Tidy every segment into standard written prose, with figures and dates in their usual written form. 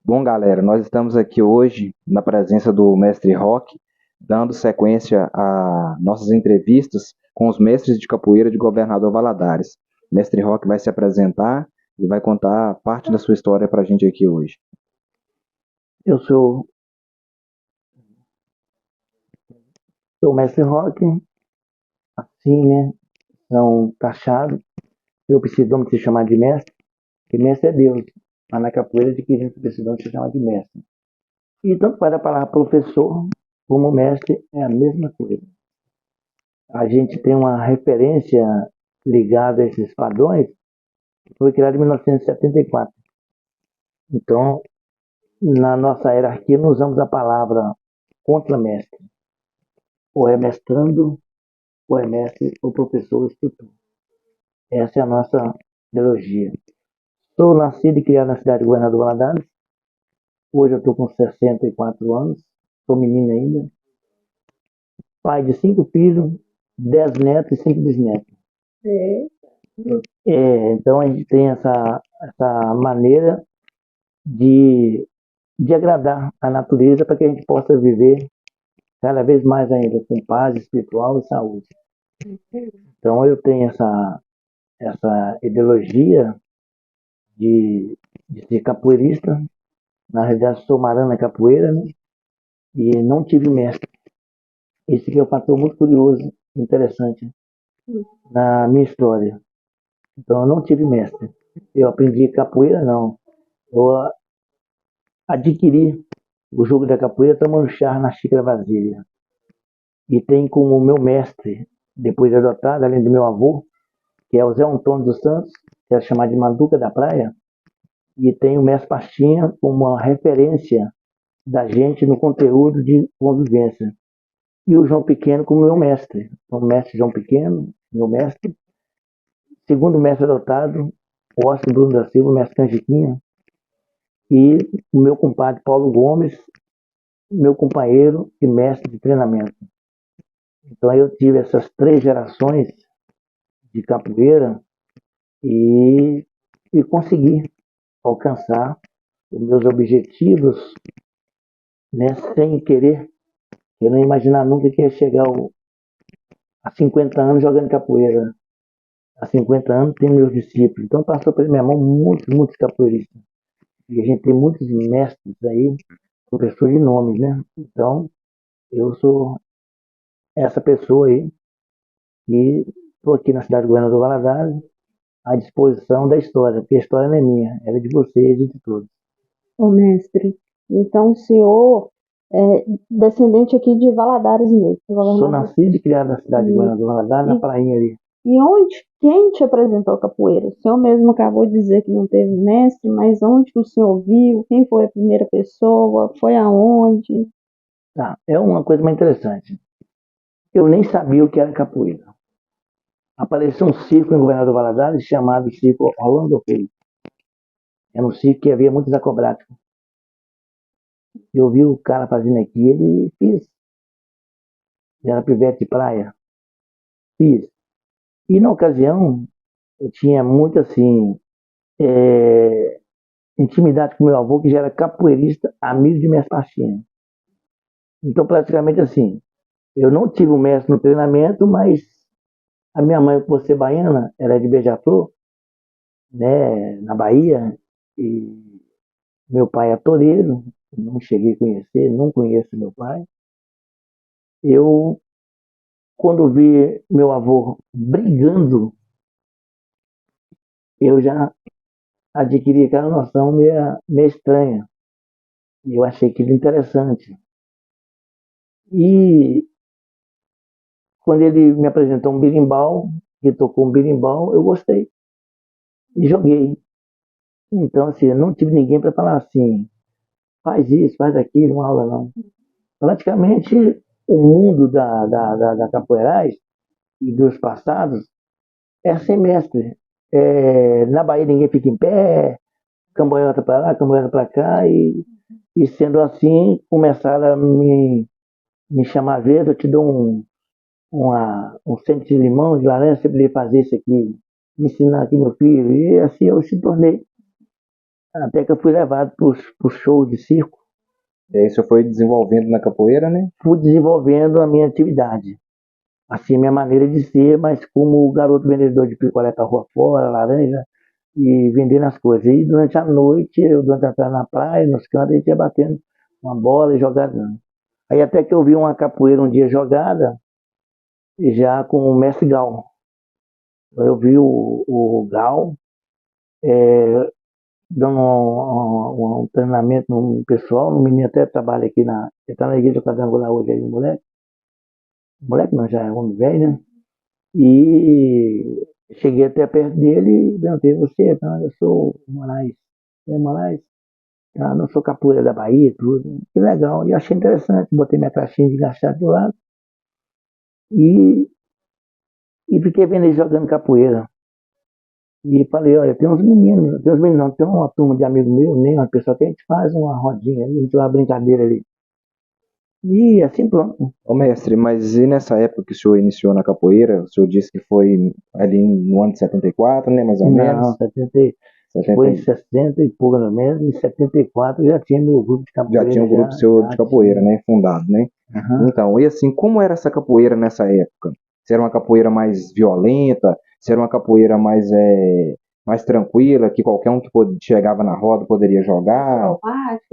Bom, galera, nós estamos aqui hoje na presença do mestre Rock, dando sequência a nossas entrevistas com os mestres de capoeira de Governador Valadares. Mestre Rock vai se apresentar e vai contar parte da sua história para a gente aqui hoje. Eu sou o mestre Rock, assim, né? São taxados. Eu preciso de se chamar de mestre, porque mestre é Deus. Mas na capoeira adquirimos precisamos de se chamar de mestre. E tanto para a palavra professor como mestre é a mesma coisa. A gente tem uma referência ligada a esses padrões que foi criada em 1974. Então, na nossa hierarquia, nós usamos a palavra contramestre. Ou é mestrando, ou é mestre, ou professor, ou instrutor. Essa é a nossa ideologia. Sou nascido e criado na cidade de Governador Valadares. Hoje eu estou com 64 anos. Sou menino ainda. Pai de 5 filhos, 10 netos e 5 bisnetos. É. Então a gente tem essa maneira de agradar a natureza para que a gente possa viver cada vez mais ainda com paz espiritual e saúde. Então eu tenho essa ideologia de ser capoeirista. Na realidade, sou marana capoeira, né? E não tive mestre. Esse aqui é um fator muito curioso, interessante na minha história. Então, eu não tive mestre. Eu aprendi capoeira, não. Eu adquiri o jogo da capoeira tomando chá na xícara vasilha. E tem como meu mestre, depois de adotado, além do meu avô, que é o Zé Antônio dos Santos, que é chamado de Manduca da Praia, e tem o mestre Pastinha como uma referência da gente no conteúdo de convivência. E o João Pequeno como meu mestre. O mestre João Pequeno, meu mestre. Segundo mestre adotado, o Oscar Bruno da Silva, mestre Canjiquinha. E o meu compadre Paulo Gomes, meu companheiro e mestre de treinamento. Então eu tive essas 3 gerações de capoeira e consegui alcançar os meus objetivos, né, sem querer. Eu não imaginar nunca que ia chegar a 50 anos jogando capoeira. Há 50 anos tem meus discípulos. Então passou pela minha mão muitos capoeiristas. E a gente tem muitos mestres aí, professores de nomes, né? Então, eu sou essa pessoa aí e estou aqui na cidade de Governador Valadares à disposição da história, porque a história não é minha, ela é de vocês e de todos. Ô mestre, então o senhor é descendente aqui de Valadares mesmo, Sou governador. nascido e criado na cidade de Governador Valadares, na prainha ali. E quem te apresentou a capoeira? O senhor mesmo acabou de dizer que não teve mestre, mas onde que o senhor viu? Quem foi a primeira pessoa? Foi aonde? Tá, é uma coisa mais interessante. Eu nem sabia o que era capoeira. Apareceu um circo em Governador Valadares chamado Circo Orlando Reis. Era um circo que havia muitos acrobáticos. Eu vi o cara fazendo aquilo e fiz. Era pivete de praia. Fiz. E na ocasião, eu tinha muito assim, intimidade com meu avô, que já era capoeirista, amigo de mestre Pastinha. Então, praticamente assim, eu não tive um mestre no treinamento, mas a minha mãe, por ser baiana, ela é de Beija-Flor, né, na Bahia, e meu pai é toureiro, não cheguei a conhecer, não conheço meu pai. Eu, quando vi meu avô brigando, eu já adquiri aquela noção meio estranha. E eu achei aquilo interessante. E quando ele me apresentou um berimbau, que tocou um berimbau, eu gostei e joguei. Então, assim, eu não tive ninguém para falar assim, faz isso, faz aquilo, uma aula não. Praticamente, o mundo da capoeirais e dos passados é sem mestre. Na Bahia ninguém fica em pé, camboiota para lá, camboiota para cá, e sendo assim, começaram a me chamar às vezes, eu te dou um centro de limão, de laranja, você poderia fazer isso aqui, me ensinar aqui meu filho, e assim eu se tornei. Até que eu fui levado para o show de circo, E aí o senhor foi desenvolvendo na capoeira, né? fui desenvolvendo a minha atividade. Assim, minha maneira de ser, mas como garoto vendedor de picolé para rua fora, laranja, e vendendo as coisas. E durante a noite, durante a tarde na praia, nos cantos, a gente ia batendo uma bola e jogando. Aí até que eu vi uma capoeira um dia jogada, já com o mestre Gal. Eu vi o Gal dando um treinamento no pessoal, o menino até trabalha aqui ele está na igreja quadrangular hoje aí, o moleque não, já é homem velho, né? E cheguei até perto dele e perguntei, você, tá? Eu sou o Moraes. É Moraes? Ah, não sou capoeira da Bahia, tudo. Que legal. E eu achei interessante, botei minha caixinha de engraxate do lado e, e fiquei vendo ele jogando capoeira. E falei, olha, tem uns meninos não, tem uma turma de amigo meu, nem uma pessoa que a gente faz uma rodinha, a gente faz uma brincadeira ali. E assim pronto. Ô mestre, mas e nessa época que o senhor iniciou na capoeira, o senhor disse que foi ali no ano de 74, né, mais ou menos? Não, 70, foi em 60 e pouco, pelo menos, em 74 já tinha meu grupo de Já capoeira. tinha um grupo seu de capoeira, né, fundado, né? Aham. Então, e assim, como era essa capoeira nessa época? Se era uma capoeira mais violenta, se era uma capoeira mais tranquila, que qualquer um que chegava na roda poderia jogar?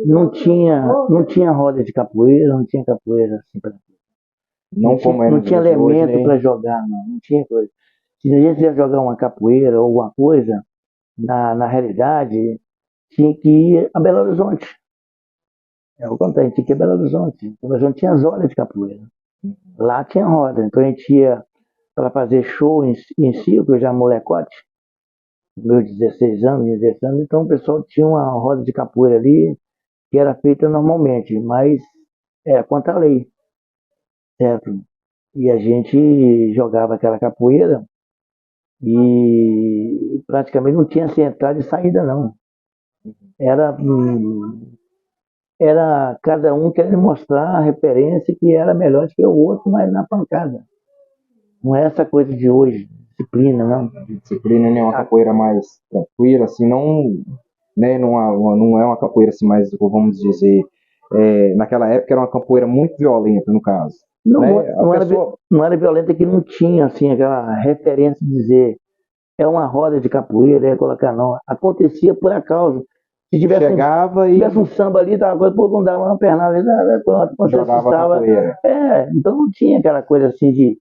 Não tinha roda de capoeira, não tinha capoeira assim. Não como é Não nos tinha dias de hoje, elemento né? para jogar, não tinha coisa. Se a gente ia jogar uma capoeira ou alguma coisa, na realidade, tinha que ir a Belo Horizonte. É o contrário, tinha que ir a Belo Horizonte. Belo Horizonte tinha as rodas de capoeira. Lá tinha roda. Então a gente ia para fazer show em circo, já molecote, meus 16 anos, 16 anos, então o pessoal tinha uma roda de capoeira ali, que era feita normalmente, mas era contra a lei, certo? E a gente jogava aquela capoeira e praticamente não tinha assim, entrada e saída, não. Era, era cada um querendo mostrar a referência que era melhor do que o outro, mas na pancada. Não é essa coisa de hoje, disciplina, não. Disciplina, né? Uma capoeira mais tranquila, assim, não, né? Não é uma capoeira assim mais, vamos dizer, naquela época era uma capoeira muito violenta, no caso. Não, Né? A pessoa não era violenta, que não tinha assim aquela referência de dizer é uma roda de capoeira, é colocar não. Acontecia por acaso. Se chegava e tivesse um samba ali, tava coisa, pô, não dava uma pernada ali, pronto, você jogava estava. capoeira. Então não tinha aquela coisa assim de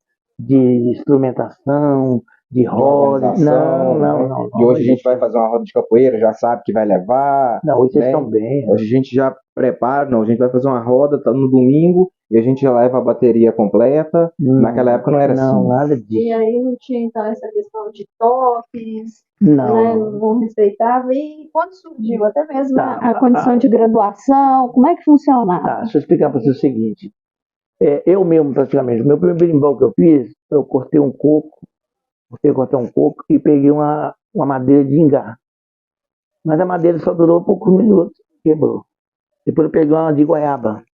instrumentação, de De roda. organização, Não, né? não, E hoje a gente existia. vai fazer uma roda de capoeira, já sabe que vai levar, Não, hoje vocês né? estão bem. Hoje a gente já prepara, não, a gente vai fazer uma roda, tá no domingo, e a gente já leva a bateria completa. Naquela época não era Não, assim. nada disso. E aí não tinha então essa questão de toques, Não, né? não. Não respeitava. E quando surgiu até mesmo Tá, a condição de graduação, como é que funcionava? Tá, deixa eu explicar para você o seguinte. Eu mesmo, praticamente, o meu primeiro berimbau que eu fiz, eu cortei um coco, cortar um coco e peguei uma madeira de ingá. Mas a madeira só durou poucos minutos, quebrou. Depois eu peguei uma de goiaba.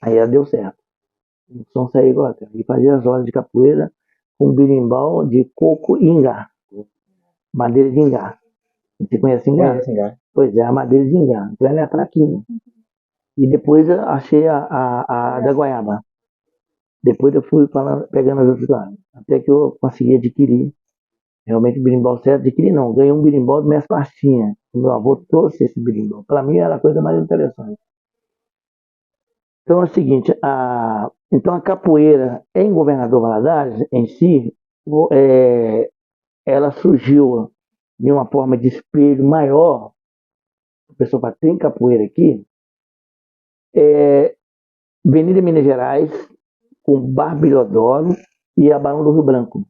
Aí ela deu certo. O som saiu igual, cara. E fazia as horas de capoeira com berimbau de coco e ingá. Madeira de ingá. Você conhece ingá? Conhece, né? Pois é, a madeira de ingá. Então ela é fraquinha. E depois eu achei a da goiaba. Depois eu fui pegando as outras lá. Até que eu consegui adquirir. Realmente o berimbau certo, adquiri não. Ganhei um berimbau do mestre Pastinha. O meu avô trouxe esse berimbau. Para mim era a coisa mais interessante. Então é o seguinte, então a capoeira em Governador Valadares, em si, ela surgiu de uma forma de espelho maior. O pessoal fala, tem capoeira aqui. Avenida Minas Gerais, com Barbilhadoro e a Barão do Rio Branco.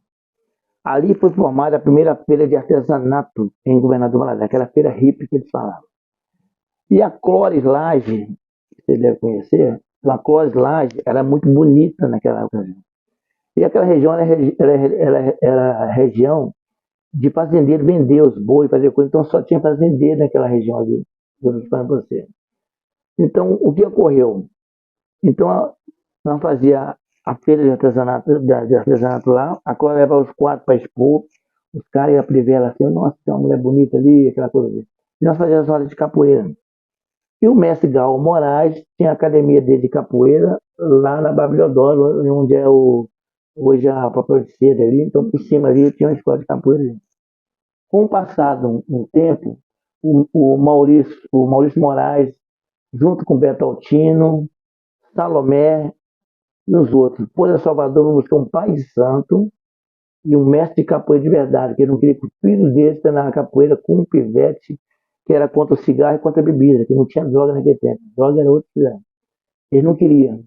Ali foi formada a primeira feira de artesanato em Governador Valadares, aquela feira hippie que eles falavam. E a Clóris Laje, que você deve conhecer, a Clóris Laje era muito bonita naquela ocasião. E aquela região era região de fazendeiro vender os bois, fazer coisa, então só tinha fazendeiro naquela região ali, eu estou falando para você. Então, o que ocorreu? Então, nós fazia a feira de artesanato lá, a Clóris levava os quatro para expor, os caras iam privar ela assim, nossa, tem uma mulher bonita ali, aquela coisa ali. e nós fazíamos as rodas de capoeira. E o mestre Gal Moraes tinha a academia dele de capoeira lá na Babilodoro, onde é hoje a Papel de Seda ali. Então, por cima ali tinha uma escola de capoeira ali. Com o passado um tempo, o Maurício Moraes, junto com Beto Altino, Salomé e os outros, pôs a Salvador buscar um pai de santo e um mestre de capoeira de verdade, que ele não queria que o filho dele treinasse capoeira com um pivete que era contra o cigarro e contra a bebida, que não tinha droga naquele tempo. Droga era outro cigarro. Eles não queriam.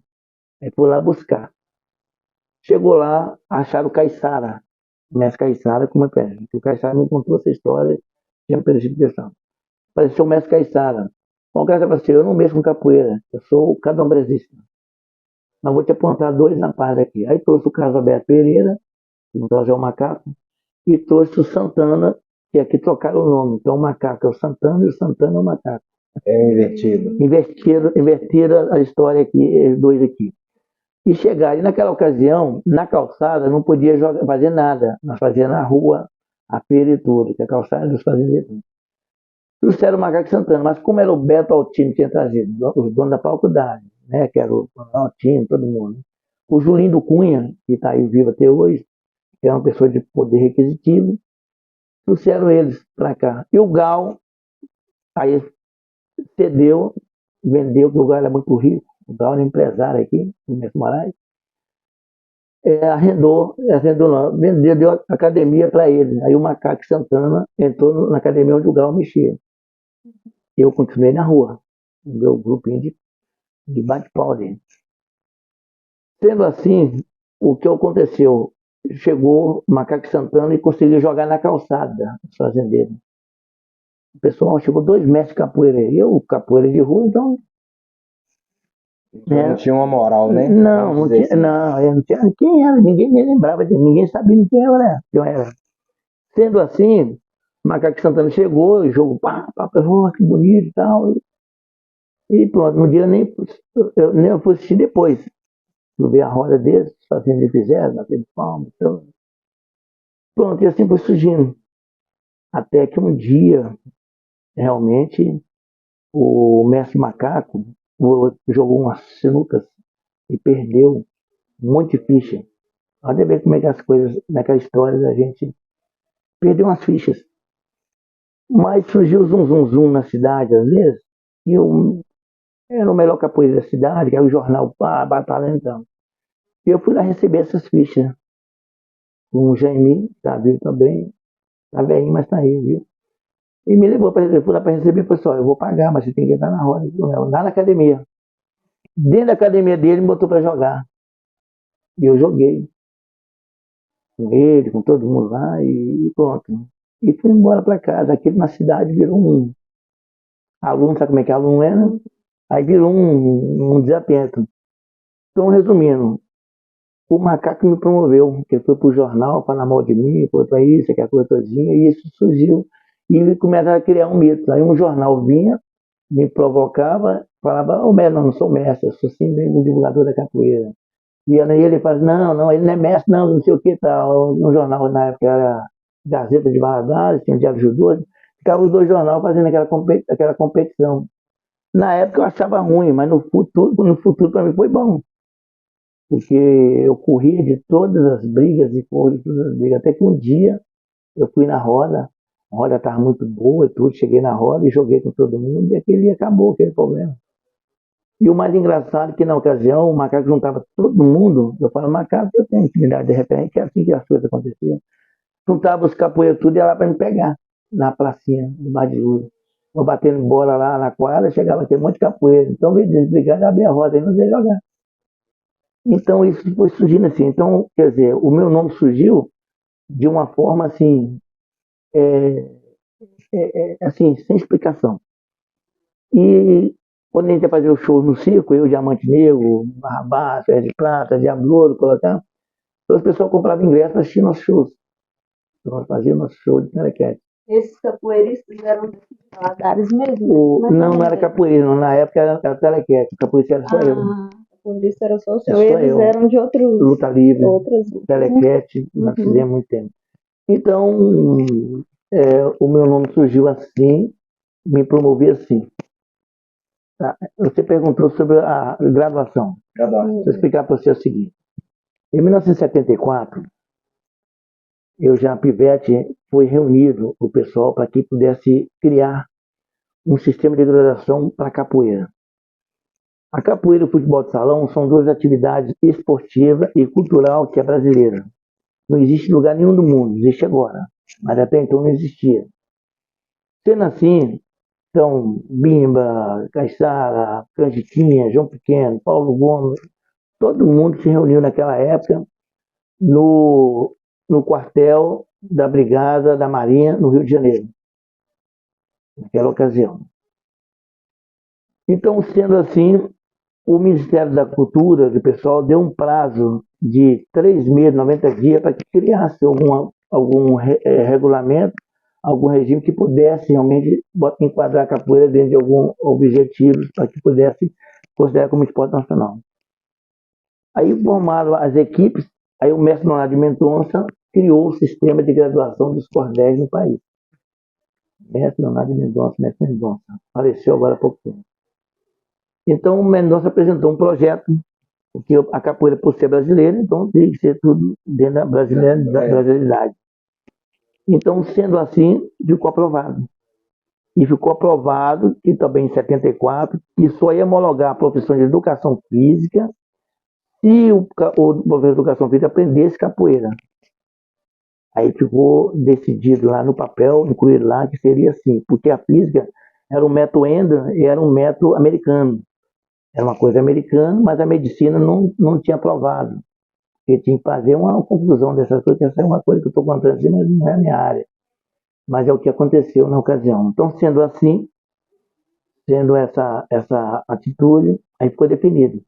Aí foi lá buscar. Chegou lá, acharam o Caiçara, o mestre Caiçara, como é perto. O Caiçara me contou essa história, tinha perdido questão. Apareceu o mestre Caiçara. Bom, o cara falou assim, eu não mexo com capoeira, eu sou candomblessista. Mas vou te apontar dois na paz aqui. Aí trouxe o Carlos Alberto Pereira, que não trouxe o Macaco, e trouxe o Santana, que aqui trocaram o nome. Então o Macaco é o Santana e o Santana é o Macaco. É invertido. Invertiram a história aqui, os dois aqui. E chegaram, e naquela ocasião, na calçada, não podia fazer nada. Nós fazíamos na rua, a feira e tudo, que a calçada dos fazendeiros. Trouxeram o Macaco Santana, mas como era o Beto Altino que tinha trazido, os donos da faculdade, né, que era o Altino, todo mundo. O Julinho do Cunha, que está aí vivo até hoje, que é uma pessoa de poder requisitivo, trouxeram eles para cá. E o Gal, aí cedeu, vendeu, porque o Gal era muito rico, o Gal era empresário aqui, no Mestre Moraes, arrendou não, vendeu, deu a academia para ele. Aí o Macaco Santana entrou na academia onde o Gal mexia. Eu continuei na rua, o meu grupinho de bate-pau dele. Sendo assim, o que aconteceu? Chegou o Macaco Santana e conseguiu jogar na calçada, os fazendeiros. O pessoal chegou 2 metros de capoeira. Eu, capoeira de rua, então. Não tinha uma moral, né? Não, não tinha, assim. não, eu não tinha. Quem era? Ninguém me lembrava de ninguém sabia quem eu era. Quem eu era. Sendo assim, o Macaco Santana chegou, o jogo, pá, que bonito e tal. E pronto, no dia eu nem fui assistir depois. Eu vi a roda deles, fazendo o que fizeram, batendo palmas. Então. Pronto, e assim foi surgindo. Até que um dia, realmente, o mestre Macaco jogou umas sinucas e perdeu um monte de ficha. Olha ver como é que as coisas, naquela história da gente perdeu umas fichas. Mas surgiu zum zum zum na cidade, às vezes, e eu era o melhor capoeira da cidade, que era o jornal, pá, batalha então. E eu fui lá receber essas fichas. Com o Jaime, tá vivo também, tá velhinho, mas tá aí, viu? E me levou para eu fui lá para receber, pessoal, eu vou pagar, mas você tem que entrar na roda, lá na academia. Dentro da academia dele, me botou para jogar. E eu joguei. Com ele, com todo mundo lá, e pronto. E fui embora para casa. Aquilo na cidade virou um aluno, sabe como é que aluno é, né? Aí virou um desatento. Então, resumindo, o Macaco me promoveu, que foi pro jornal, falar mal de mim, foi para isso, aquela coisa todinha, e isso surgiu. E ele começava a criar um mito. Aí um jornal vinha, me provocava, falava, ô mestre, não sou mestre, eu sou sim mesmo divulgador da capoeira. E aí ele fala, não, ele não é mestre, não sei o que tal. No jornal, na época, era Gazeta de Valadares, tinha o Diário Judô, ficavam os dois jornais fazendo aquela competição. Na época eu achava ruim, mas no futuro para mim foi bom. Porque eu corria de todas as brigas e corri de todas as brigas. Até que um dia eu fui na roda, a roda estava muito boa e tudo, cheguei na roda e joguei com todo mundo, e aquele dia acabou aquele problema. E o mais engraçado é que na ocasião o Macaco juntava todo mundo, eu falo, Macaco, eu tenho intimidade de repente, é assim que as coisas aconteciam. Juntava os capoeiros tudo e ia lá para me pegar, na pracinha, do Bar de Lula. Eu batendo bola lá na quadra, chegava aquele monte de capoeira. Então, veio desligado, abria a roda e não ia jogar. Então, isso foi surgindo assim. Então, quer dizer, o meu nome surgiu de uma forma assim, assim, sem explicação. E quando a gente ia fazer o show no circo, eu, Diamante Negro, Barrabás, Ferro de Prata, Diabo Ouro, colocar, então as pessoas compravam ingresso para assistir nossos shows. Então nós fazíamos nosso show de telequete. Esses capoeiristas eram de Valadares mesmo? Não era capoeira, não. Na época era telequete. Capoeira era só eu. Por isso era só o seu. Eles eram de outros. Luta livre, outras telequete, nós fizemos muito tempo. Então, o meu nome surgiu assim, me promover assim. Tá? Você perguntou sobre a graduação. Vou explicar para você o seguinte. Em 1974, eu já, Pivete, foi reunido o pessoal para que pudesse criar um sistema de graduação para a capoeira. A capoeira e o futebol de salão são duas atividades esportiva e cultural que é brasileira. Não existe lugar nenhum do mundo, existe agora, mas até então não existia. Sendo assim, então, Bimba, Caiçara, Canjiquinha, João Pequeno, Paulo Gomes, todo mundo se reuniu naquela época no quartel da Brigada da Marinha, no Rio de Janeiro, naquela ocasião. Então, sendo assim, o Ministério da Cultura, do pessoal, deu um prazo de 3 meses, 90 dias, para que criasse algum regulamento, algum regime que pudesse realmente enquadrar a capoeira dentro de algum objetivo, para que pudesse considerar como esporte nacional. Aí formaram as equipes, aí o mestre Leonardo de Mendonça criou o sistema de graduação dos cordéis no país. Mestre Leonardo de Mendonça, mestre Mendonça, faleceu agora há pouco tempo. Então o Mendonça apresentou um projeto, porque a capoeira, por ser brasileira, então tem que ser tudo dentro da brasilidade. Então, sendo assim, ficou aprovado. E ficou aprovado, que também em 74, que só ia homologar a profissão de educação física se o professor de educação física aprendesse capoeira. Aí ficou decidido lá no papel, incluído lá, que seria assim, porque a física era um método Ender e era um método americano. Era uma coisa americana, mas a medicina não tinha aprovado. Porque tinha que fazer uma conclusão dessas coisas, que essa é uma coisa que eu estou contando assim, mas não é a minha área. Mas é o que aconteceu na ocasião. Então, sendo assim, sendo essa atitude, aí ficou definido.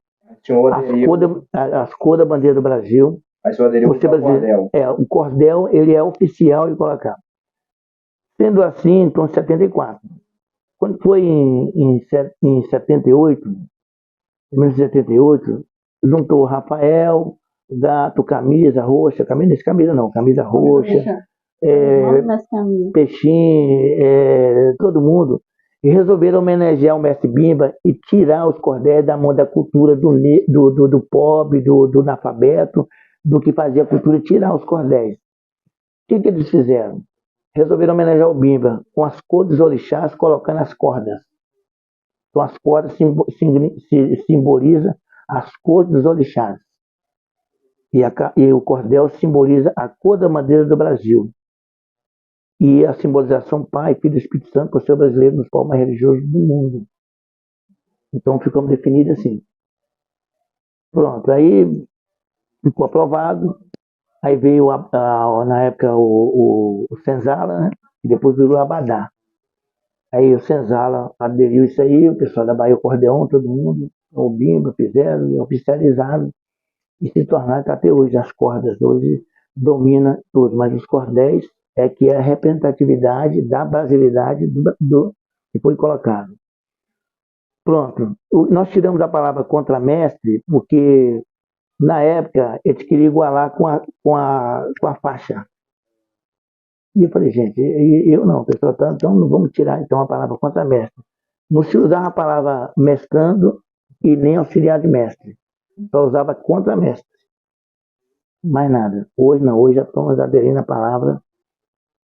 As cores da bandeira do Brasil. Aí você aderiu ao cordel. O cordel, ele é oficial de colocar. Sendo assim, então, em 74. Quando foi em 78, em 1978, juntou o Rafael, Gato, camisa roxa, camisa roxa, Peixinho, todo mundo, e resolveram homenagear o mestre Bimba e tirar os cordéis da mão da cultura do pobre, do analfabeto, do que fazia a cultura, tirar os cordéis. O que eles fizeram? Resolveram homenagear o Bimba com as cores dos orixás, colocando as cordas. Então as cordas simbolizam as cores dos orixás. E o cordel simboliza a cor da bandeira do Brasil. E a simbolização Pai, Filho e Espírito Santo, por ser brasileiro nos povos mais religiosos do mundo. Então ficamos definidos assim. Pronto, aí ficou aprovado. Aí veio, na época, o Senzala, né? E depois virou o Abadá. Aí o Senzala aderiu isso aí, o pessoal da Bahia, o Cordeão, todo mundo, o Bimba, fizeram e oficializaram. E se tornaram até hoje. As cordas hoje dominam tudo, mas os cordéis é que é a representatividade da brasilidade do que foi colocado. Pronto. Nós tiramos a palavra contramestre porque, na época, eles queriam igualar com a faixa. E eu falei, gente, eu não, pessoal, então não vamos tirar então a palavra contramestre. Não se usava a palavra mestrando e nem auxiliar de mestre. Só usava contramestre. Mais nada. Hoje não, hoje já estamos aderindo à palavra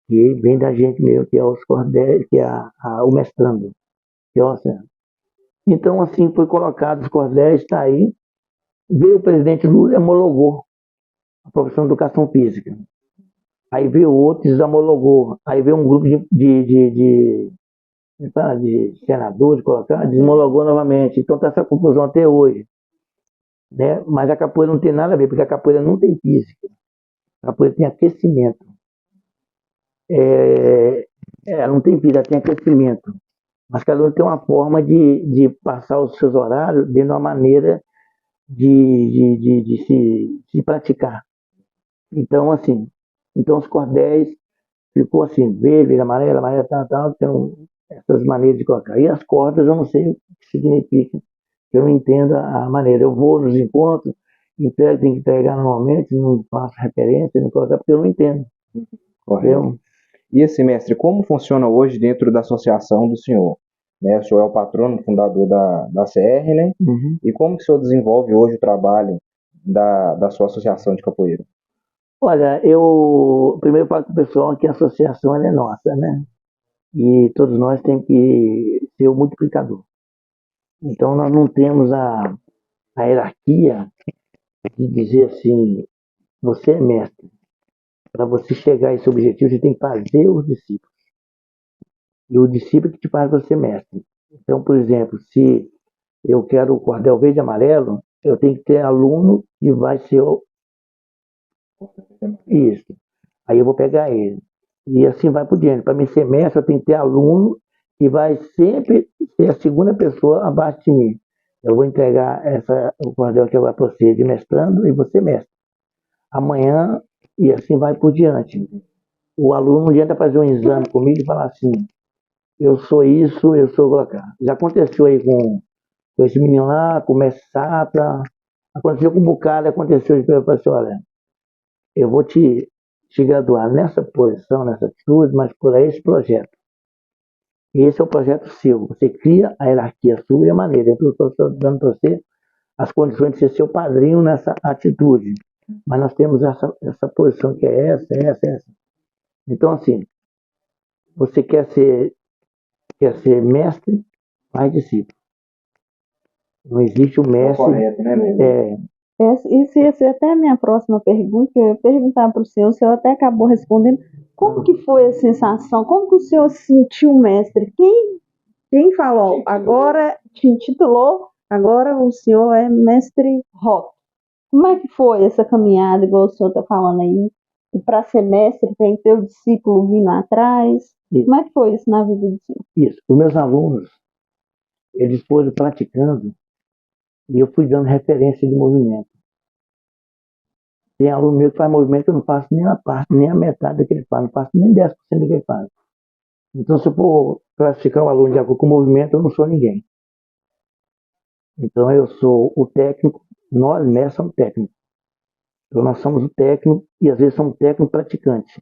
que vem da gente mesmo, que é os cordéis, que é o mestrando, que é o oceano. Então, assim, foi colocado os cordéis, está aí. Veio o presidente Lula e homologou a profissão de educação física. Aí veio outro e desomologou. Aí veio um grupo de senadores, desomologou novamente. Então está essa confusão até hoje. Né? Mas a capoeira não tem nada a ver, porque a capoeira não tem física. A capoeira tem aquecimento. Ela não tem física, ela tem aquecimento. Mas cada um tem uma forma de passar os seus horários dentro de uma maneira de se praticar. Então, assim, os cordéis ficou assim, verde, amarelo, tal, tem essas maneiras de colocar. E as cordas, eu não sei o que significa, eu não entendo a maneira. Eu vou nos encontros, tenho que entregar normalmente, não faço referência, não colocar, porque eu não entendo. Entendeu? E assim, mestre, como funciona hoje dentro da associação do senhor? Né, o senhor é o patrono, fundador da CR, né? Uhum. E como que o senhor desenvolve hoje o trabalho da sua associação de capoeira? Olha, eu primeiro falo para o pessoal que a associação ela é nossa, né? E todos nós temos que ser o multiplicador. Então nós não temos a hierarquia de dizer assim, você é mestre. Para você chegar a esse objetivo, você tem que fazer os discípulos. E o discípulo que te faz você mestre. Então, por exemplo, se eu quero o cordel verde e amarelo, eu tenho que ter aluno que vai ser isso. Aí eu vou pegar ele. E assim vai por diante. Para mim ser mestre, eu tenho que ter aluno que vai sempre ser a segunda pessoa abaixo de mim. Eu vou entregar o cordel que agora para você de mestrando e você mestre. Amanhã, e assim vai por diante. O aluno não adianta fazer um exame comigo e falar assim, eu sou isso, eu sou colocar. Já aconteceu aí com esse menino lá, com o mestre Sata, aconteceu com um bocado, aconteceu de eu falei assim, olha, eu vou te graduar nessa posição, nessa atitude, mas por esse projeto. E esse é o projeto seu. Você cria a hierarquia sua e a maneira. Eu estou dando para você as condições de ser seu padrinho nessa atitude. Mas nós temos essa posição que é essa. Então, assim, você quer ser mestre, faz discípulo. Não existe o mestre. Correto, né, mestre? Isso ia ser até a minha próxima pergunta, que eu ia perguntar para o senhor até acabou respondendo. Como que foi a sensação? Como que o senhor se sentiu mestre? Quem falou? Agora te intitulou, agora o senhor é mestre Rock. Como é que foi essa caminhada, igual o senhor está falando aí? E para ser mestre tem que ter o discípulo vindo atrás. Isso. Como é que foi isso na vida do senhor? Isso. Os meus alunos, eles foram praticando e eu fui dando referência de movimento. Tem aluno meu que faz movimento que eu não faço nem a parte, nem a metade do que ele faz, não faço nem 10% do que ele faz. Então, se eu for classificar o aluno de acordo com o movimento, eu não sou ninguém. Então, eu sou o técnico, nós mestres somos técnicos. Então, nós somos o técnico e às vezes somos técnicos praticantes.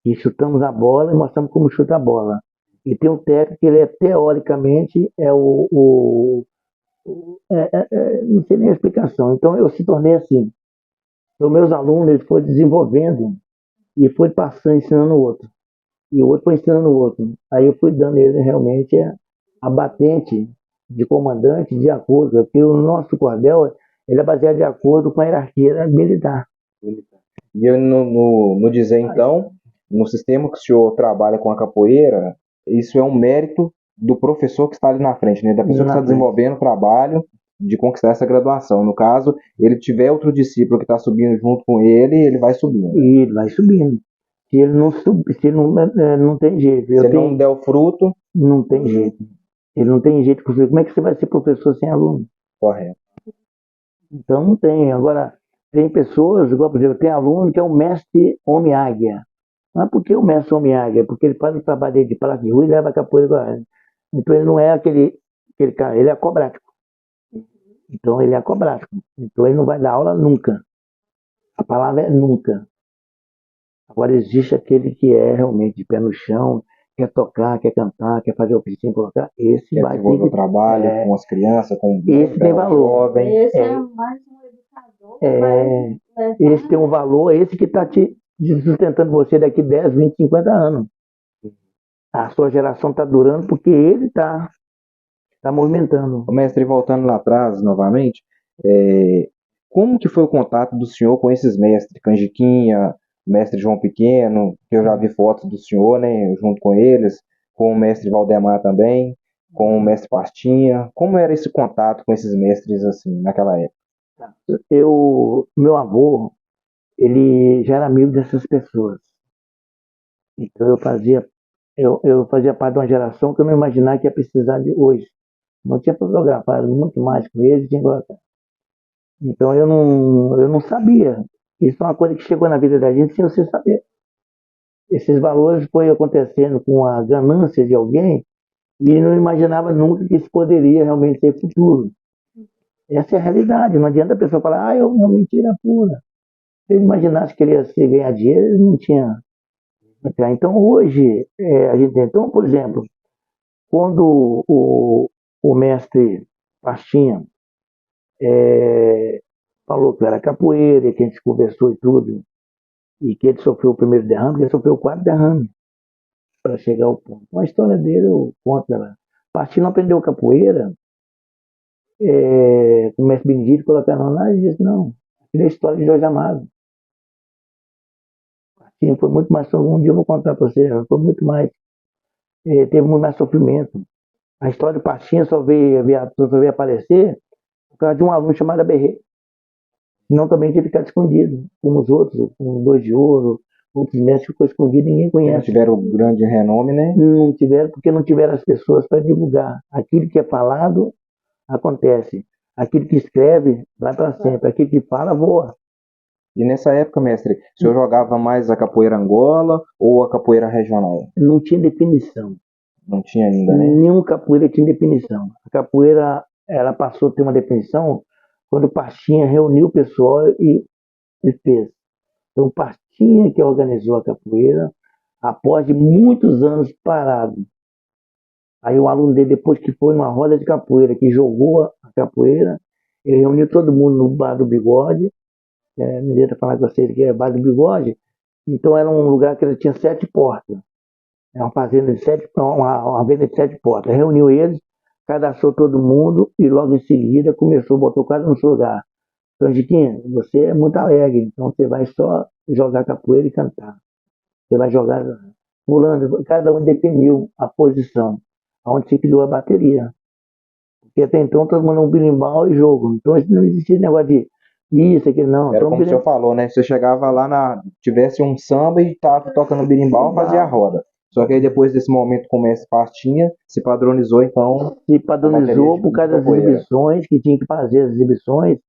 E chutamos a bola e mostramos como chuta a bola. E tem um técnico que ele é, teoricamente, não sei nem a explicação. Então, eu se tornei assim. Então, meus alunos, eles foram desenvolvendo e foi passando, ensinando o outro. E o outro foi ensinando o outro. Aí eu fui dando ele realmente a batente de comandante de acordo, porque o nosso cordel ele é baseado de acordo com a hierarquia militar. E eu, no dizer então, no sistema que o senhor trabalha com a capoeira, isso é um mérito do professor que está ali na frente, né? Da pessoa que está desenvolvendo o trabalho de conquistar essa graduação. No caso, ele tiver outro discípulo que está subindo junto com ele vai subindo. E ele vai subindo. Se ele não subir, se ele não tem jeito. Se ele não der o fruto, não tem jeito. Ele não tem jeito. Como é que você vai ser professor sem aluno? Correto. Então não tem. Agora, tem pessoas, igual, por exemplo, tem aluno que é o mestre homem-águia. Mas por que o mestre homem-águia? Porque ele faz o trabalho de prato de rua e leva a capoeira agora. Então ele não é aquele cara, ele é acrobático. Então ele é acrobático. Então ele não vai dar aula nunca. A palavra é nunca. Agora existe aquele que é realmente de pé no chão, quer tocar, quer cantar, quer fazer o que tem que colocar. Esse vai ter o trabalho com as crianças, com esse tem valor. jovem. Esse é mais um educador. Esse tem um valor, esse que está te sustentando você daqui 10, 20, 50 anos. A sua geração está durando porque ele está movimentando. O mestre, voltando lá atrás novamente, como que foi o contato do senhor com esses mestres? Canjiquinha, mestre João Pequeno, que eu já vi fotos do senhor, né, junto com eles, com o mestre Valdemar também, com o mestre Pastinha. Como era esse contato com esses mestres assim naquela época? Meu avô, ele já era amigo dessas pessoas. Então eu fazia parte de uma geração que eu não imaginava que ia precisar de hoje. Não tinha fotografado muito mais com eles, então eu não sabia. Isso é uma coisa que chegou na vida da gente sem você saber. Esses valores foi acontecendo com a ganância de alguém e não imaginava nunca que isso poderia realmente ser futuro. Essa é a realidade. Não adianta a pessoa falar, eu não, mentira pura. Se ele imaginasse que ele ia ganhar dinheiro, ele não tinha Então, hoje, a gente tem, então, por exemplo, quando o mestre Pastinha falou que era capoeira, que a gente conversou e tudo, e que ele sofreu o primeiro derrame, que ele sofreu o quarto derrame para chegar ao ponto. Então, a história dele, eu conto ela. Pastinha aprendeu capoeira, o mestre Benedito colocando lá e disse, não, aquilo é a história de Jorge Amado. Pastinha foi muito mais, um dia eu vou contar para você, foi muito mais, teve muito mais sofrimento. A história do Pastinha só veio aparecer por causa de um aluno chamado Berrê. Senão também tinha ficado escondido, como os outros, como os Dois de Ouro, outros mestres ficou escondido, ninguém Não conhece. tiveram grande renome, né? Não tiveram, porque não tiveram as pessoas para divulgar. Aquilo que é falado, acontece. Aquilo que escreve, vai para sempre. Aquilo que fala, voa. E nessa época, mestre, o senhor jogava mais a capoeira Angola ou a capoeira regional? Não tinha definição. Não tinha ainda, né? Nenhum capoeira tinha definição. A capoeira, ela passou a ter uma definição quando o Pastinha reuniu o pessoal e fez. Então, o Pastinha que organizou a capoeira, após de muitos anos parado. Aí o aluno dele, depois que foi numa roda de capoeira, que jogou a capoeira, ele reuniu todo mundo no Bar do Bigode, não adianta falar com vocês que é Bar do Bigode, então era um lugar que ele tinha 7 portas. É uma fazenda de uma venda de 7 portas. Reuniu eles, cadastrou todo mundo e logo em seguida começou a botar cada um no seu lugar. Então, Chiquinho, você é muito alegre, então você vai só jogar capoeira e cantar. Você vai jogar pulando, cada um definiu a posição, onde se criou a bateria. Porque até então todo mundo é um birimbau e jogo. Então não existia negócio de isso, aquilo, não. Era Então, como o senhor falou, né? Você chegava lá, tivesse um samba e tava tocando berimbau, fazia a roda. Só que aí depois desse momento com o mestre Pastinha, se padronizou então. Se padronizou por causa das exibições, que tinha que fazer as exibições,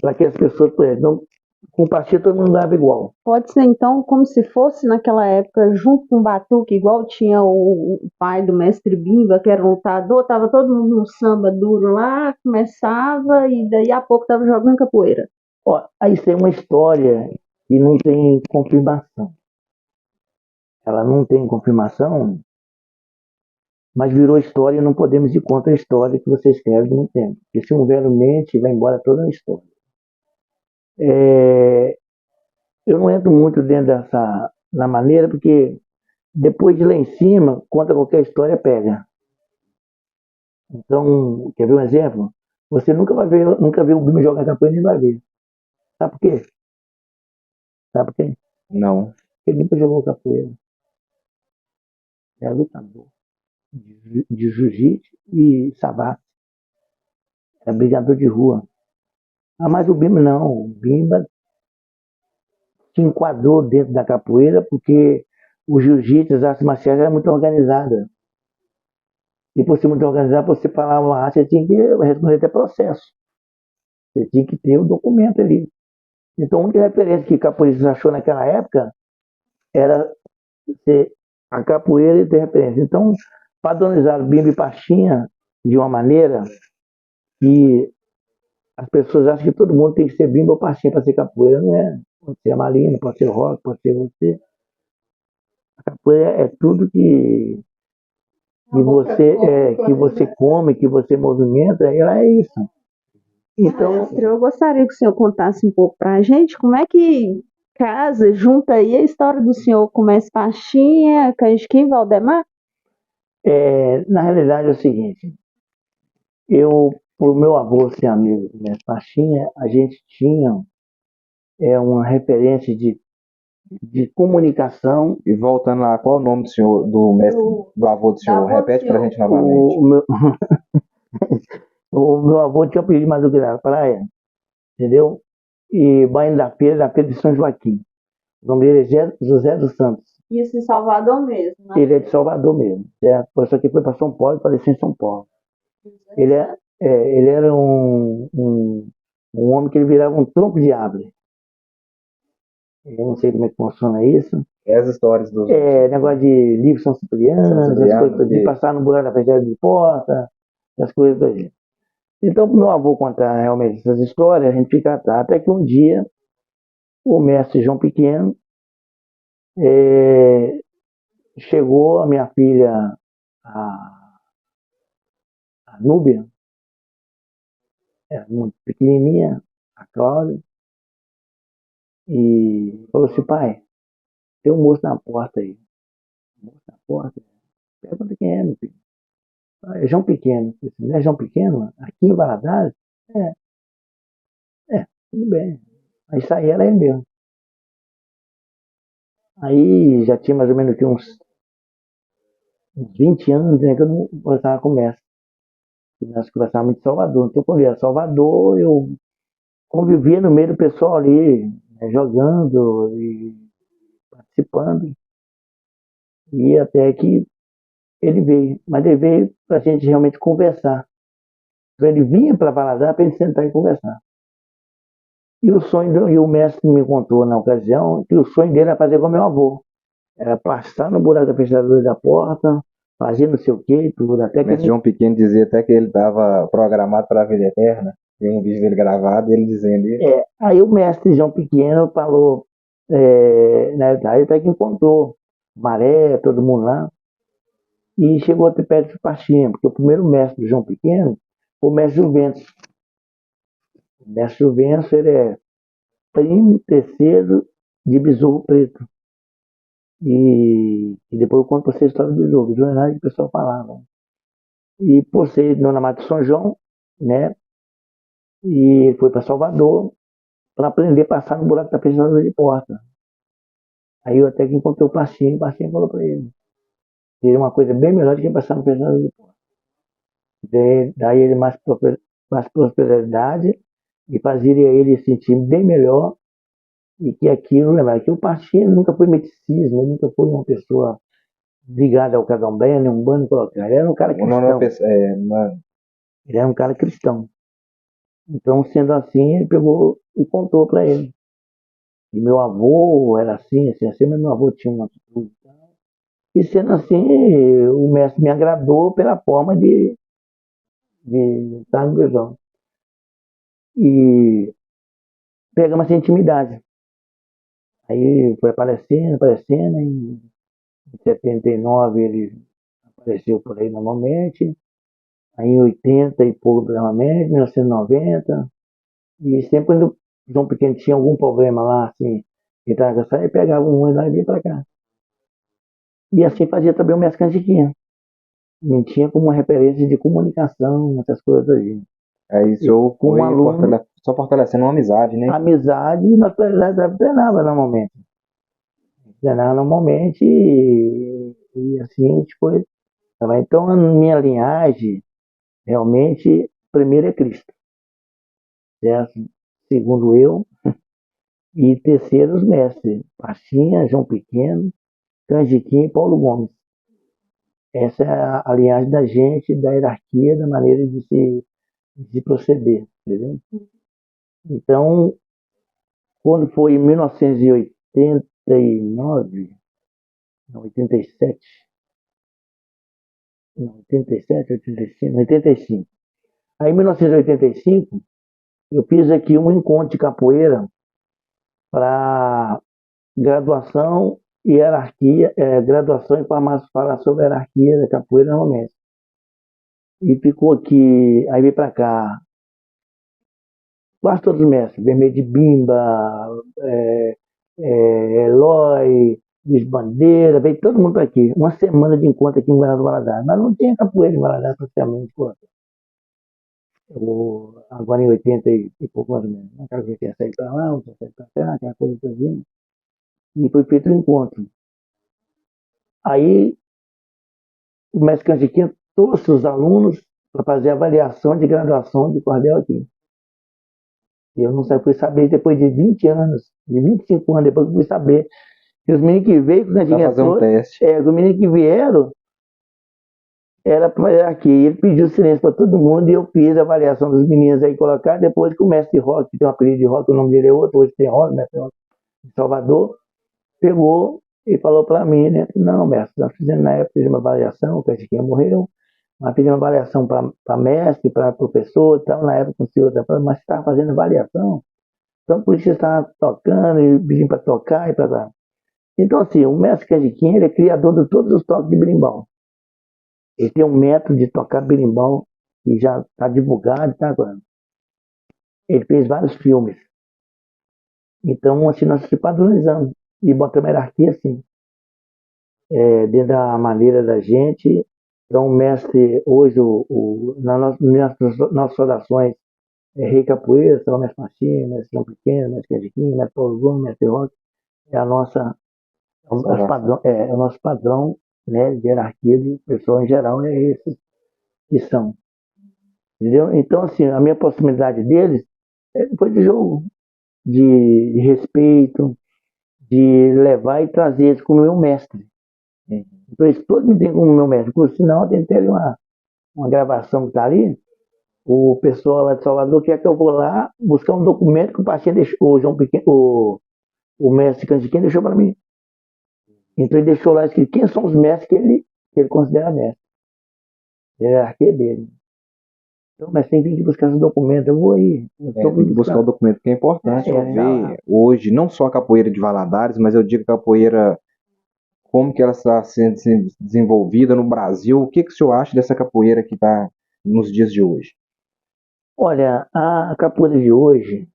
para que as pessoas, por exemplo, não, com o Pastinha todo mundo dava igual. Pode ser então como se fosse naquela época, junto com o Batuque, igual tinha o pai do mestre Bimba, que era um lutador, tava todo mundo no samba duro lá, começava e daí a pouco tava jogando capoeira. Ó, isso é uma história que não tem confirmação. Ela não tem confirmação, mas virou história e não podemos ir contra a história que você escreve no tempo. Porque se um velho mente, vai embora toda a história. Eu não entro muito dentro na maneira, porque depois de lá em cima, conta qualquer história, pega. Então, quer ver um exemplo? Você nunca viu o Bima jogar capoeira, nem vai ver. Sabe por quê? Sabe por quê? Não. Ele nunca jogou capoeira. Era lutador de jiu-jitsu e savate. Era brigador de rua. Ah, mas o Bimba não. O Bimba se enquadrou dentro da capoeira porque o jiu-jitsu, as artes marciais, era muito organizada. E por ser muito organizado, para você falar uma arte, você tinha que responder até processo. Você tinha que ter o documento ali. Então, a única referência que o capoeirista achou naquela época era ser a capoeira e ter referência. Então, padronizaram Bimba e Pastinha de uma maneira que as pessoas acham que todo mundo tem que ser Bimba ou Pastinha para ser capoeira. Não é. Pode ser a Marina, pode ser o Rock, pode ser você. A capoeira é tudo que você come, que você movimenta, ela é isso. Então, Mestre, eu gostaria que o senhor contasse um pouco para a gente como é que casa, junta aí a história do senhor com o mestre Pastinha, Canjiquinho e Valdemar? na realidade é o seguinte, por meu avô ser amigo do mestre Pastinha, a gente tinha uma referência de comunicação. E voltando lá, qual o nome do senhor, do mestre, do avô do senhor? Repete pra gente novamente. O meu avô tinha apelido mais do que da praia, entendeu? E banho da feira de São Joaquim. O nome dele é José dos Santos. Isso em Salvador mesmo, né? Ele é de Salvador mesmo, certo? Por isso aqui foi para São Paulo e faleceu em São Paulo. Ele era um homem que ele virava um tronco de árvore. Eu não sei como é que funciona isso. As histórias dos. Negócio de livro São Cipriano, as coisas de passar no buraco da fechada de porta, as coisas da gente. Então, para o meu avô contar realmente essas histórias, a gente fica atrás. Até que um dia, o mestre João Pequeno chegou a minha filha, a Núbia, era muito pequenininha, a Cláudia, e falou assim, pai, tem um moço na porta aí. Um moço na porta? Pergunta quem é, meu filho. Ah, é João Pequeno. Eu disse, não é João Pequeno? Aqui em Valadares? É, tudo bem. Aí saí, era ele mesmo. Aí já tinha mais ou menos aqui uns 20 anos, né, que eu não conversava com o mestre. Nós conversávamos muito em Salvador. Então, quando eu ia a Salvador, eu convivia no meio do pessoal ali, né, jogando e participando. E até que ele veio. Mas ele veio para a gente realmente conversar. Então, ele vinha para Valadares para ele sentar e conversar. E o sonho, e o mestre me contou na ocasião, que o sonho dele era fazer como meu avô. Era passar no buraco da fechadura da porta, fazer não sei o que, tudo. Até que Mestre João Pequeno dizia até que ele estava programado para a vida eterna. Tem um vídeo dele gravado, ele dizendo isso. aí o mestre João Pequeno falou, né, aí até que encontrou Maré, todo mundo lá, e chegou até perto de Pastinha, porque o primeiro mestre do João Pequeno foi o mestre Juventus. O mestre Juventus, ele é primo terceiro de Besouro Preto. E depois eu conto para você a história do Besouro, do jornal que o pessoal falava. E por ser Dona Mata de São João, né, e ele foi para Salvador para aprender a passar no buraco da fechadura de porta. Aí eu até que encontrei o Pastinho falou para ele. Seria uma coisa bem melhor do que passar no fechadura de porta. Daí ele mais prosperidade e fazia ele se sentir bem melhor e que aquilo, lembrar que o Pastinho nunca foi meticismo, ele nunca foi uma pessoa ligada ao candomblé, nem um bando colocar. Ele era um cara cristão. Ele era um cara cristão. Então, sendo assim, ele pegou e contou para ele. E meu avô era assim, mas meu avô tinha uma atitude. E sendo assim, o mestre me agradou pela forma de estar no Beijão. E pegamos essa intimidade. Aí foi aparecendo. Em 79 ele apareceu por aí normalmente. Aí em 80 e pouco normalmente, 1990. E sempre quando o João Pequeno tinha algum problema lá, assim, ele estava cansado, ele pegava um e lá e vinha para cá. E assim fazia também o mestre Canjiquinha. Me tinha como uma referência de comunicação, essas coisas aí. Isso com foi um aluno, só fortalecendo uma amizade, né? amizade, e nós treinava normalmente. Treinava normalmente e assim a gente foi. Então, a minha linhagem, realmente, primeiro é Cristo, certo? Segundo eu, e terceiro os mestres, Pastinha, João Pequeno, Canjiquinha e Paulo Gomes. Essa é a linhagem da gente, da hierarquia, da maneira de proceder, entendeu? Então, quando foi em 1989, não, 87, não, 87, 85, 85. Aí, em 1985, eu fiz aqui um encontro de capoeira para graduação e hierarquia, graduação e falar sobre a hierarquia da capoeira normalmente. E ficou aqui, aí veio para cá, quase todos os mestres, Vermelho de Bimba, Eloy, Luiz Bandeira, veio todo mundo para aqui. Uma semana de encontro aqui em Governador Valadares. Mas não tinha capoeira em Valadares praticamente. Agora em 80 e pouco mais ou menos. Aquela que tinha saído para lá, outra saído para cá, aquela coisa toda. E foi feito um encontro. Aí o mestre Canjiquinha trouxe os alunos para fazer a avaliação de graduação de cordel aqui. E eu não fui saber depois de 20 anos, de 25 anos depois que fui saber que os meninos que veio, que Para fazer um teste. Os meninos que vieram, era para aqui. Ele pediu silêncio para todo mundo e eu fiz a avaliação dos meninos aí colocar. Depois que o mestre Rock, que tem um apelido de Rock, o nome dele é outro, hoje tem Rock, mestre Rock, de Salvador, pegou e falou para mim, né? Não, mestre, nós fizemos na época uma avaliação, o Canjiquinha morreu, nós fizemos uma avaliação para mestre, para professor e tal, na época o senhor estava, mas você estava fazendo avaliação, então por isso você estava tocando e pedindo para tocar e para. Então, assim, o mestre Canjiquinha, ele é criador de todos os toques de berimbau. Ele tem um método de tocar berimbau que já está divulgado, tá agora. Ele fez vários filmes. Então, assim, nós se padronizamos e botamos hierarquia, assim, dentro da maneira da gente. Então, o mestre, hoje, nas nossas orações, Rei Capoeira, São Mestre Machinho, Mestre João Pequeno, Mestre Canjiquinho, Mestre Paulo Gomes, Mestre Roque, é a nossa, é o nosso padrão, né, de hierarquia de pessoa em geral, é esse que são. Entendeu? Então, assim, a minha proximidade deles foi de jogo, de respeito, de levar e trazer eles como meu mestre. Então, eles todos me têm como meu mestre. Por sinal, tem até ali uma gravação que está ali. O pessoal lá de Salvador quer que eu vou lá buscar um documento que o Pastinha deixou, o João Pequeno, o mestre Canjiquinha deixou para mim. Então, ele deixou lá escrito quem são os mestres que ele considera mestre. A hierarquia dele. Então, mas tem que ir buscar esse documento. Eu vou aí. Tem que buscar o documento, que é importante ver hoje, não só a capoeira de Valadares, mas eu digo a capoeira, como que ela está sendo desenvolvida no Brasil. O que o senhor acha dessa capoeira que está nos dias de hoje? Olha, a capoeira de hoje,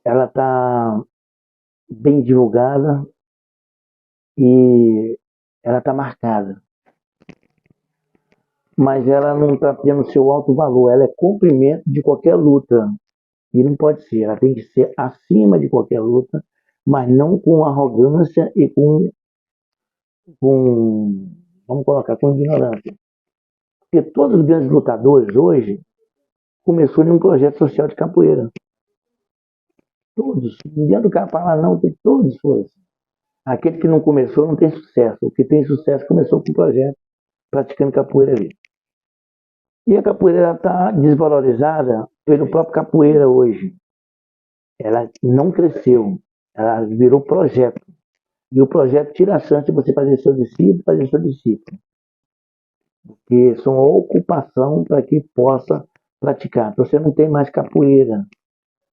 ela está bem divulgada e ela está marcada. Mas ela não está tendo seu alto valor. Ela é complemento de qualquer luta. E não pode ser. Ela tem que ser acima de qualquer luta, mas não com arrogância e vamos colocar, com ignorância. Porque todos os grandes lutadores hoje começou em um projeto social de capoeira. Todos. Não adianta o cara falar não, que todos foram assim. Aquele que não começou não tem sucesso. O que tem sucesso começou com um projeto, praticando capoeira ali. E a capoeira está desvalorizada pelo próprio capoeira hoje. Ela não cresceu, ela virou projeto. E o projeto tira a chance de você fazer seu discípulo, fazer seu discípulo. Porque são uma ocupação para que possa praticar. Então, você não tem mais capoeira.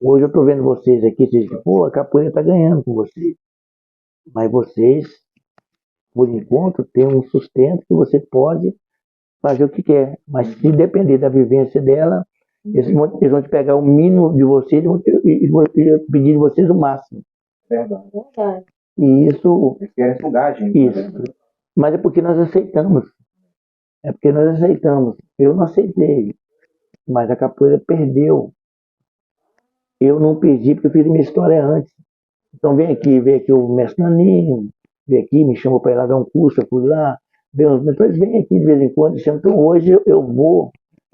Hoje eu estou vendo vocês aqui, vocês dizem, pô, a capoeira está ganhando com vocês. Mas vocês, por enquanto, têm um sustento que você pode fazer o que quer. Mas se depender da vivência dela, eles vão te pegar o mínimo de vocês e vão pedir de vocês o máximo. Verdade. E isso. Eles querem sugar a gente. Isso. Mas é porque nós aceitamos. É porque nós aceitamos. Eu não aceitei. Mas a capoeira perdeu. Eu não perdi porque eu fiz minha história antes. Então vem aqui o mestre Naninho, vem aqui, me chamou para ir lá dar um curso, eu fui lá, vem os mentores, vem aqui de vez em quando, então hoje eu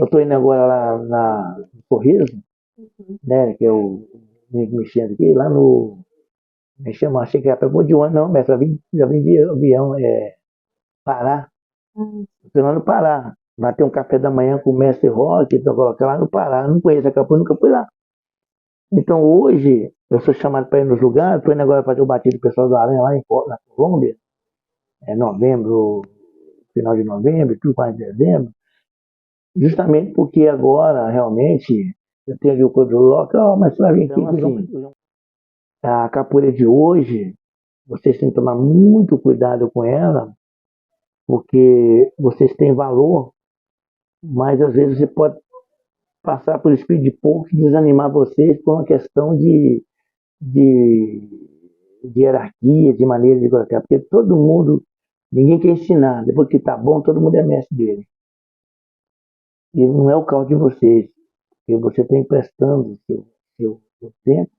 estou indo agora lá no Sorriso, né, que é o mexendo aqui, lá no, me chama, achei que era pegou de um ano, não, mestre, já vim de avião, Pará, estou lá no Pará, vai ter um café da manhã com o mestre Roque, então coloca lá no Pará, não conheço a capoeira, nunca fui lá. Então hoje, eu sou chamado para ir nos lugares, estou indo agora fazer o batido do pessoal do Aranha lá na Colômbia, novembro, final de novembro, tudo quase dezembro, justamente porque agora, realmente, eu tenho ali o código local, mas você vai vir aqui. Então, assim, a capoeira de hoje, vocês têm que tomar muito cuidado com ela, porque vocês têm valor, mas às vezes você pode passar por espírito de pouco e desanimar vocês por uma questão de hierarquia, de maneira de colocar, porque todo mundo, ninguém quer ensinar, depois que tá bom, todo mundo é mestre dele. E não é o caso de vocês, porque você está emprestando seu tempo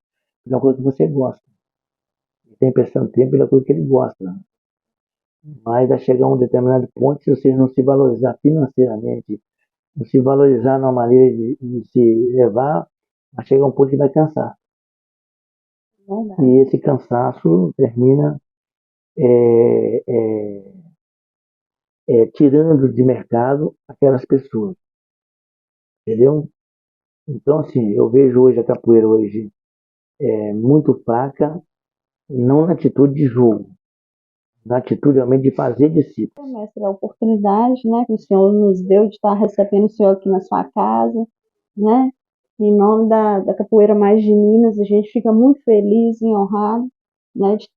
pela coisa que você gosta. Ele está emprestando tempo pela coisa que ele gosta. Mas vai chegar um determinado ponto, se vocês não se valorizar financeiramente, não se valorizar numa maneira de se levar, vai chegar um ponto que vai cansar. E esse cansaço termina tirando de mercado aquelas pessoas. Entendeu? Então, assim, eu vejo hoje a capoeira hoje muito fraca, não na atitude de jogo, na atitude realmente de fazer discípulos. Mestre, a oportunidade, né, que o Senhor nos deu de estar recebendo o Senhor aqui na sua casa, né? Em nome da Capoeira Mais de Minas, a gente fica muito feliz e honrado né, de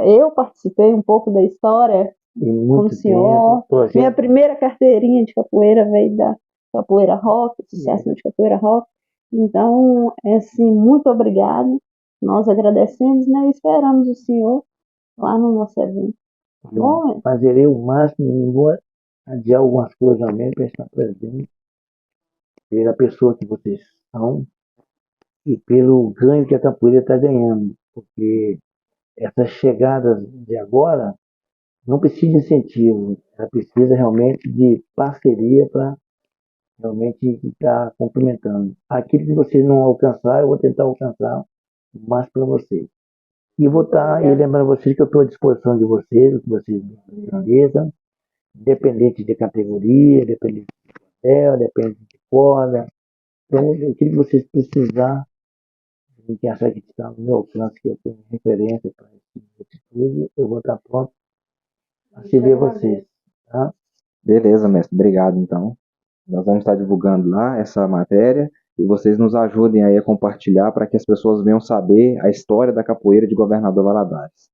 eu participei um pouco da história E com o muito senhor. tempo, projeto. Minha primeira carteirinha de capoeira veio da Capoeira Rock, Associação de Capoeira Rock. Então, é assim, muito obrigado. Nós agradecemos, né, e esperamos o senhor lá no nosso evento. Bom, Fazerei o máximo, não vou adiar algumas coisas também para estar presente, pela pessoa que vocês são e pelo ganho que a capoeira está ganhando, porque essas chegadas de agora não precisa de incentivo, ela precisa realmente de parceria para realmente estar complementando. Aquilo que vocês não alcançar, eu vou tentar alcançar mais para vocês. E vou estar, eu lembrando vocês que eu estou à disposição de vocês, o que vocês me realizam, independente de categoria, independente de hotel, independente de corda. Então, aquilo que vocês precisar, que achar que está no meu alcance, que eu tenho referência para esse estudo, eu vou estar pronto a servir vocês. Tá? Beleza, mestre. Obrigado, então. Nós vamos estar divulgando lá essa matéria e vocês nos ajudem aí a compartilhar para que as pessoas venham saber a história da capoeira de Governador Valadares.